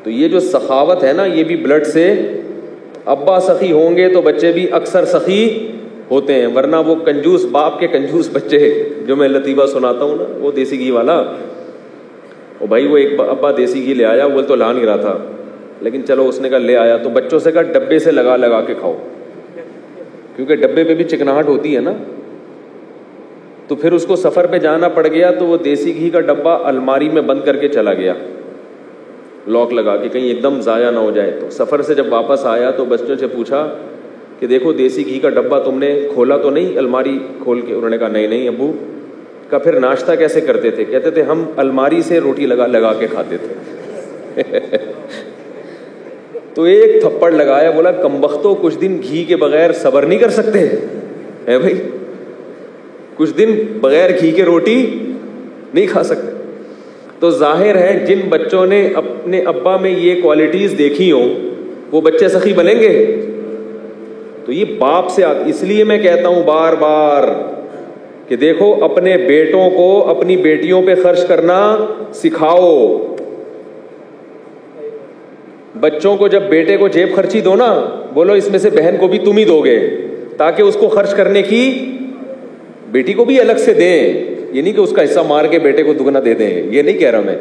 تو یہ جو سخاوت ہے نا، یہ بھی بلڈ سے، ابا سخی ہوں گے تو بچے بھی اکثر سخی ہوتے ہیں، ورنہ وہ کنجوس باپ کے کنجوس بچے، جو میں لطیفہ سناتا ہوں نا، وہ دیسی گھی والا، وہ بھائی وہ ایک ابا دیسی گھی لے آیا، وہ تو لا نہیں رہا تھا، لیکن چلو اس نے کہا لے آیا، تو بچوں سے کہا ڈبے سے لگا لگا کے کھاؤ، کیونکہ ڈبے پہ بھی چکناہٹ ہوتی ہے نا. تو پھر اس کو سفر پہ جانا پڑ گیا، تو وہ دیسی گھی کا ڈبہ الماری میں بند کر کے چلا گیا، لاک لگا کے، کہیں ایک دم ضائع نہ ہو جائے. تو سفر سے جب واپس آیا تو بچوں سے پوچھا کہ دیکھو دیسی گھی کا ڈبہ تم نے کھولا تو نہیں الماری کھول کے؟ انہوں نے کہا نہیں نہیں ابو. کہا پھر ناشتہ کیسے کرتے تھے؟ کہتے تھے ہم الماری سے روٹی لگا لگا کے کھاتے تھے. تو ایک تھپڑ لگایا، بولا کمبختو کچھ دن گھی کے بغیر صبر نہیں کر سکتے ہے بھائی، کچھ دن بغیر گھی کے روٹی نہیں کھا سکتے. تو ظاہر ہے جن بچوں نے اپنے ابا میں یہ کوالٹیز دیکھی ہوں وہ بچے سخی بنیں گے. تو یہ باپ سے اس لیے میں کہتا ہوں بار بار کہ دیکھو اپنے بیٹوں کو اپنی بیٹیوں پہ خرچ کرنا سکھاؤ. بچوں کو جب بیٹے کو جیب خرچی دو نا، بولو اس میں سے بہن کو بھی تم ہی دو گے، تاکہ اس کو خرچ کرنے کی بیٹی کو بھی الگ سے دیں. یہ نہیں کہ اس کا حصہ مار کے بیٹے کو دگنا دے دیں، یہ نہیں کہہ رہا میں،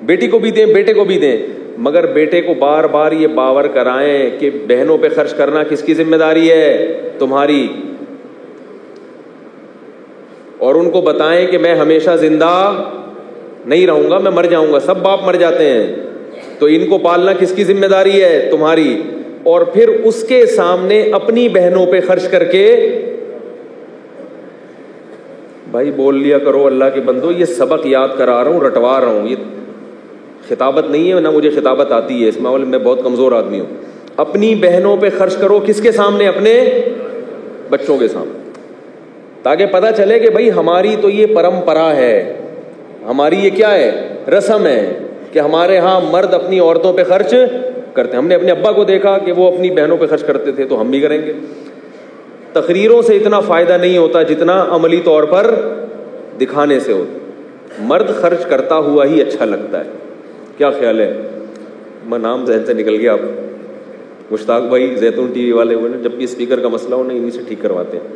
بیٹی کو بھی دیں بیٹے کو بھی دیں، مگر بیٹے کو بار بار یہ باور کرائیں کہ بہنوں پہ خرچ کرنا کس کی ذمہ داری ہے؟ تمہاری. اور ان کو بتائیں کہ میں ہمیشہ زندہ نہیں رہوں گا، میں مر جاؤں گا، سب باپ مر جاتے ہیں، تو ان کو پالنا کس کی ذمہ داری ہے؟ تمہاری. اور پھر اس کے سامنے اپنی بہنوں پہ خرچ کر کے بھائی بول لیا کرو اللہ کے بندو، یہ سبق یاد کرا رہا ہوں، رٹوا رہا ہوں، یہ خطابت نہیں ہے، نہ مجھے خطابت آتی ہے، اس معاملے میں بہت کمزور آدمی ہوں. اپنی بہنوں پہ خرچ کرو، کس کے سامنے؟ اپنے بچوں کے سامنے، تاکہ پتہ چلے کہ بھائی ہماری تو یہ پرمپرا ہے، ہماری یہ کیا ہے؟ رسم ہے کہ ہمارے ہاں مرد اپنی عورتوں پہ خرچ کرتے ہیں. ہم نے اپنے ابا کو دیکھا کہ وہ اپنی بہنوں پہ خرچ کرتے تھے، تو ہم بھی کریں گے. تقریروں سے اتنا فائدہ نہیں ہوتا جتنا عملی طور پر دکھانے سے ہوتا. مرد خرچ کرتا ہوا ہی اچھا لگتا ہے. کیا خیال ہے؟ میں نام ذہن سے نکل گیا. آپ مشتاق بھائی زیتون ٹی وی والے ہوئے نا، جب بھی اسپیکر کا مسئلہ ہو نا انہیں سے ٹھیک کرواتے ہیں.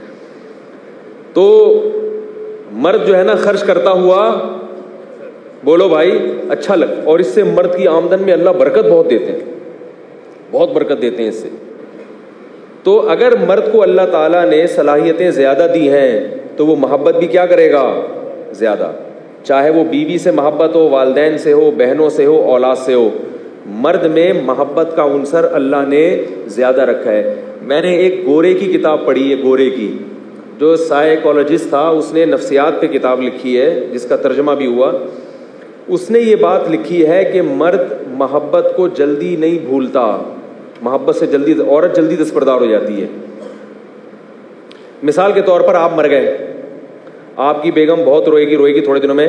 تو مرد جو ہے نا خرچ کرتا ہوا، بولو بھائی اچھا لگ، اور اس سے مرد کی آمدن میں اللہ برکت بہت دیتے ہیں، بہت برکت دیتے ہیں اس سے. تو اگر مرد کو اللہ تعالیٰ نے صلاحیتیں زیادہ دی ہیں تو وہ محبت بھی کیا کرے گا؟ زیادہ. چاہے وہ بیوی سے محبت ہو، والدین سے ہو، بہنوں سے ہو، اولاد سے ہو، مرد میں محبت کا عنصر اللہ نے زیادہ رکھا ہے. میں نے ایک گورے کی کتاب پڑھی ہے، گورے کی، جو سائیکالوجسٹ تھا، اس نے نفسیات پہ کتاب لکھی ہے جس کا ترجمہ بھی ہوا. اس نے یہ بات لکھی ہے کہ مرد محبت کو جلدی نہیں بھولتا، محبت سے جلدی، عورت جلدی دستبردار ہو جاتی ہے. مثال کے طور پر آپ مر گئے، آپ کی بیگم بہت روئے گی تھوڑے دنوں میں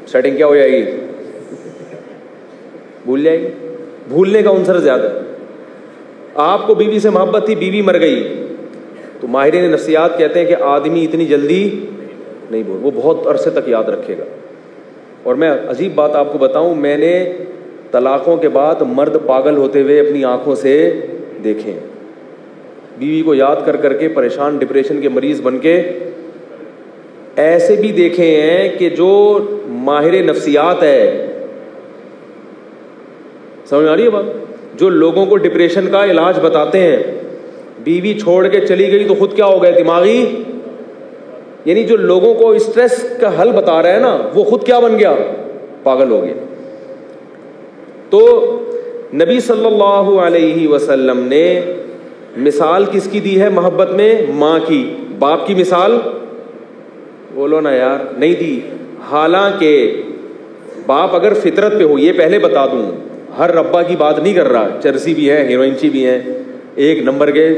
سیٹنگ کیا ہو جائے گی؟ بھول جائے گی. بھولنے کا عنصر زیادہ. آپ کو بیوی سے محبت تھی، بیوی مر گئی، تو ماہرین نفسیات کہتے ہیں کہ آدمی اتنی جلدی نہیں بھول، وہ بہت عرصے تک یاد رکھے گا. اور میں عجیب بات آپ کو بتاؤں، میں نے طلاقوں کے بعد مرد پاگل ہوتے ہوئے اپنی آنکھوں سے دیکھے، بیوی کو یاد کر کر کے پریشان، ڈپریشن کے مریض بن کے. ایسے بھی دیکھے ہیں کہ جو ماہر نفسیات ہے، سمجھ آ رہی ہے بات، جو لوگوں کو ڈپریشن کا علاج بتاتے ہیں، بیوی چھوڑ کے چلی گئی تو خود کیا ہو گئے؟ دماغی، یعنی جو لوگوں کو اسٹریس کا حل بتا رہا ہے نا، وہ خود کیا بن گیا؟ پاگل ہو گیا. تو نبی صلی اللہ علیہ وسلم نے مثال کس کی دی ہے محبت میں؟ ماں کی. باپ کی مثال بولو نا یار، نہیں دی. حالانکہ باپ اگر فطرت پہ ہو، یہ پہلے بتا دوں، ہر ربا کی بات نہیں کر رہا، چرسی بھی ہے، ہیروئنچی بھی ہیں، ایک نمبر کے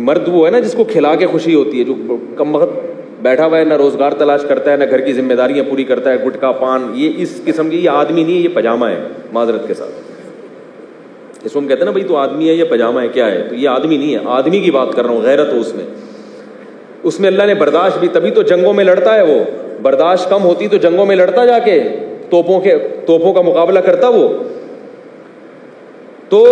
مرد وہ ہے نا جس کو کھلا کے خوشی ہوتی ہے، جو کم وقت بیٹھا ہوا ہے، نہ روزگار تلاش کرتا ہے، نہ گھر کی ذمہ داریاں پوری کرتا ہے، گٹکا پان، یہ اس قسم کی، یہ آدمی نہیں ہے، یہ پجامہ ہے. معذرت کے ساتھ اس کو ہم کہتے ہیں نا بھائی تو آدمی ہے، یہ پجامہ ہے، کیا ہے؟ تو یہ آدمی نہیں ہے، آدمی کی بات کر رہا ہوں، غیرت ہو اس میں اللہ نے برداشت بھی، تبھی تو جنگوں میں لڑتا ہے. وہ برداشت کم ہوتی تو جنگوں میں لڑتا جا کے. توپوں کا مقابلہ کرتا وہ. تو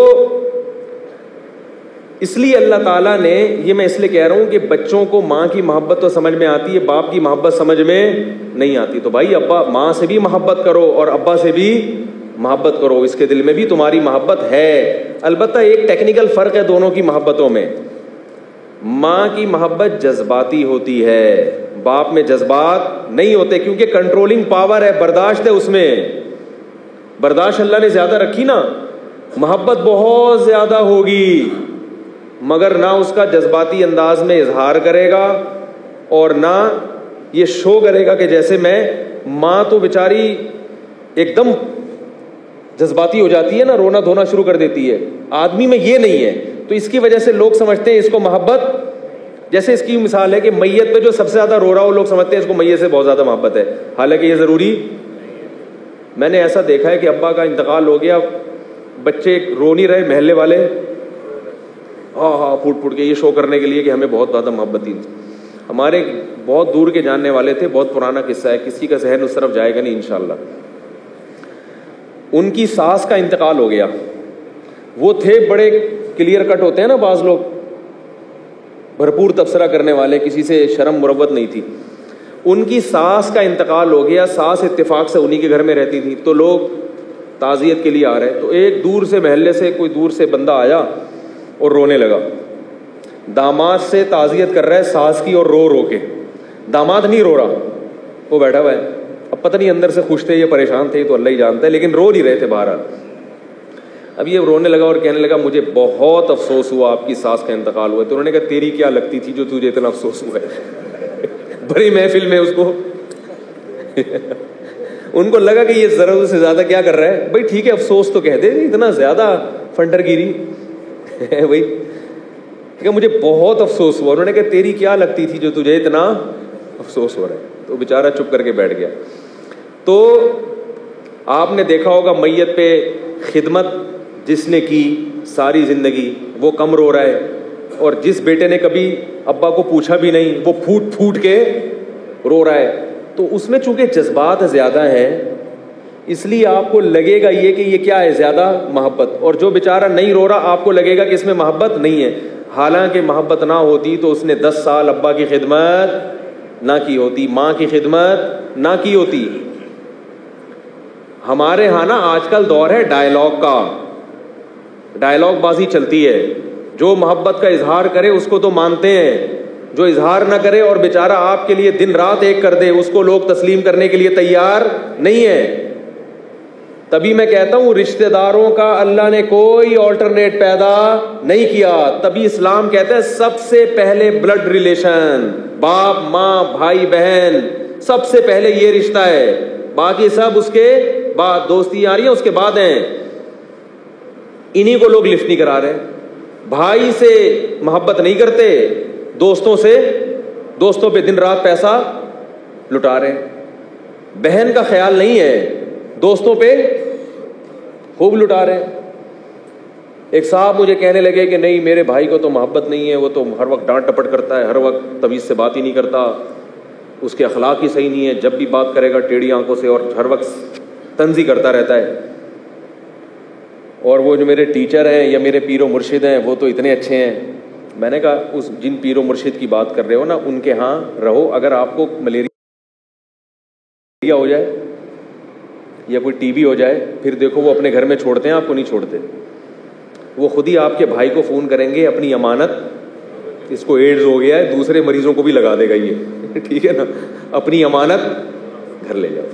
اس لیے اللہ تعالیٰ نے, یہ میں اس لیے کہہ رہا ہوں کہ بچوں کو ماں کی محبت تو سمجھ میں آتی ہے, باپ کی محبت سمجھ میں نہیں آتی. تو بھائی ابا ماں سے بھی محبت کرو اور ابا سے بھی محبت کرو, اس کے دل میں بھی تمہاری محبت ہے. البتہ ایک ٹیکنیکل فرق ہے دونوں کی محبتوں میں. ماں کی محبت جذباتی ہوتی ہے, باپ میں جذبات نہیں ہوتے, کیونکہ کنٹرولنگ پاور ہے, برداشت ہے, اس میں برداشت اللہ نے زیادہ رکھی نا, محبت بہت زیادہ ہوگی, مگر نہ اس کا جذباتی انداز میں اظہار کرے گا اور نہ یہ شو کرے گا کہ جیسے میں. ماں تو بیچاری ایک دم جذباتی ہو جاتی ہے نا, رونا دھونا شروع کر دیتی ہے. آدمی میں یہ نہیں ہے, تو اس کی وجہ سے لوگ سمجھتے ہیں اس کو محبت, جیسے اس کی مثال ہے کہ میت پہ جو سب سے زیادہ رو رہا ہو, لوگ سمجھتے ہیں اس کو میت سے بہت زیادہ محبت ہے, حالانکہ یہ ضروری. میں نے ایسا دیکھا ہے کہ ابا کا انتقال ہو گیا, بچے رو نہیں رہے, محلے والے ہاں پھوٹ کے یہ شو کرنے کے لیے کہ ہمیں بہت زیادہ محبت تھی. ہمارے بہت دور کے جاننے والے تھے, بہت پرانا قصہ ہے, کسی کا ذہن اس طرف جائے گا نہیں انشاءاللہ. ان کی ساس کا انتقال ہو گیا. وہ تھے بڑے کلیئر کٹ ہوتے ہیں نا بعض لوگ, بھرپور تبصرہ کرنے والے, کسی سے شرم مروت نہیں تھی. ان کی ساس کا انتقال ہو گیا. ساس اتفاق سے انہی کے گھر میں رہتی تھی, تو لوگ تعزیت کے لیے آ رہے, تو ایک دور سے محلے سے کوئی دور سے بندہ آیا اور رونے لگا. داماد سے تعزیت کر رہا ہے ساس کی, اور رو کے. داماد نہیں رو رہا, وہ بیٹھا ہوا ہے. اب پتہ نہیں اندر سے خوش تھے یا پریشان تھے, تو اللہ ہی جانتا ہے, لیکن رو نہیں رہے تھے بہرحال. اب یہ رونے لگا اور کہنے لگا مجھے بہت افسوس ہوا آپ کی ساس کا انتقال ہوا. تو انہوں نے کہا تیری کیا لگتی تھی جو تجھے اتنا افسوس ہوا ہے. بڑی محفل میں اس کو ان کو لگا کہ یہ ضرورت سے زیادہ کیا کر رہا ہے. بھائی ٹھیک ہے افسوس تو کہہ دے, اتنا زیادہ فنڈر گیری بھائی کہ مجھے بہت افسوس ہوا. انہوں نے کہا تیری کیا لگتی تھی جو تجھے اتنا افسوس ہو رہا ہے. تو بیچارہ چپ کر کے بیٹھ گیا. تو آپ نے دیکھا ہوگا میت پہ خدمت جس نے کی ساری زندگی, وہ کم رو رہا ہے, اور جس بیٹے نے کبھی ابا کو پوچھا بھی نہیں وہ پھوٹ کے رو رہا ہے. تو اس میں چونکہ جذبات زیادہ ہیں, اس لیے آپ کو لگے گا یہ کہ یہ کیا ہے, زیادہ محبت. اور جو بیچارہ نہیں رو رہا آپ کو لگے گا کہ اس میں محبت نہیں ہے. حالانکہ محبت نہ ہوتی تو اس نے 10 سال ابا کی خدمت نہ کی ہوتی, ماں کی خدمت نہ کی ہوتی. ہمارے ہاں نا آج کل دور ہے ڈائلاگ کا, ڈائلاگ بازی چلتی ہے. جو محبت کا اظہار کرے اس کو تو مانتے ہیں, جو اظہار نہ کرے اور بیچارہ آپ کے لیے دن رات ایک کر دے, اس کو لوگ تسلیم کرنے کے لیے تیار نہیں ہے. تبھی میں کہتا ہوں رشتہ داروں کا اللہ نے کوئی آلٹرنیٹ پیدا نہیں کیا. تبھی اسلام کہتا ہے سب سے پہلے بلڈ ریلیشن, باپ ماں بھائی بہن, سب سے پہلے یہ رشتہ ہے, باقی سب اس کے بعد, دوستی آ رہی ہے اس کے بعد ہیں. انہی کو لوگ لفٹ نہیں کرا رہے. بھائی سے محبت نہیں کرتے, دوستوں پہ دن رات پیسہ لٹا رہے. بہن کا خیال نہیں ہے, دوستوں پہ خوب لٹا رہے. ایک صاحب مجھے کہنے لگے کہ نہیں میرے بھائی کو تو محبت نہیں ہے, وہ تو ہر وقت ڈانٹ ٹپٹ کرتا ہے, ہر وقت تمیز سے بات ہی نہیں کرتا, اس کے اخلاق ہی صحیح نہیں ہے, جب بھی بات کرے گا ٹیڑھی آنکھوں سے, اور ہر وقت طنز ہی کرتا رہتا ہے. اور وہ جو میرے ٹیچر ہیں یا میرے پیر و مرشد ہیں وہ تو اتنے اچھے ہیں. میں نے کہا اس جن پیر و مرشد کی بات کر رہے ہو نا ان کے ہاں رہو, اگر آپ کو ملیریا ہو جائے یا کوئی ٹی بی ہو جائے پھر دیکھو وہ اپنے گھر میں چھوڑتے ہیں, آپ کو نہیں چھوڑتے. وہ خود ہی آپ کے بھائی کو فون کریں گے, اپنی امانت, اس کو ایڈز ہو گیا ہے, دوسرے مریضوں کو بھی لگا دے گا یہ, ٹھیک ہے نا, اپنی امانت گھر لے جاؤ.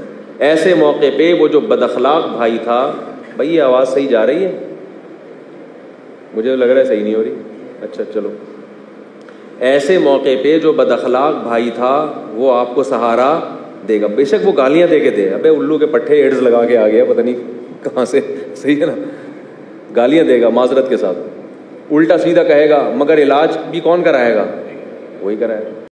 ایسے موقع پہ وہ جو بد اخلاق بھائی تھا, بھائی یہ آواز صحیح جا رہی ہے, مجھے لگ رہا ہے صحیح نہیں ہو رہی, اچھا چلو. ایسے موقع پہ جو بد اخلاق بھائی تھا وہ آپ کو سہارا دے گا. بے شک وہ گالیاں دے کے دے, ابے الو کے پٹھے ایڈز لگا کے آ گیا پتہ نہیں کہاں سے, صحیح ہے نا, گالیاں دے گا معذرت کے ساتھ, الٹا سیدھا کہے گا, مگر علاج بھی کون کرائے گا, وہی کرائے گا.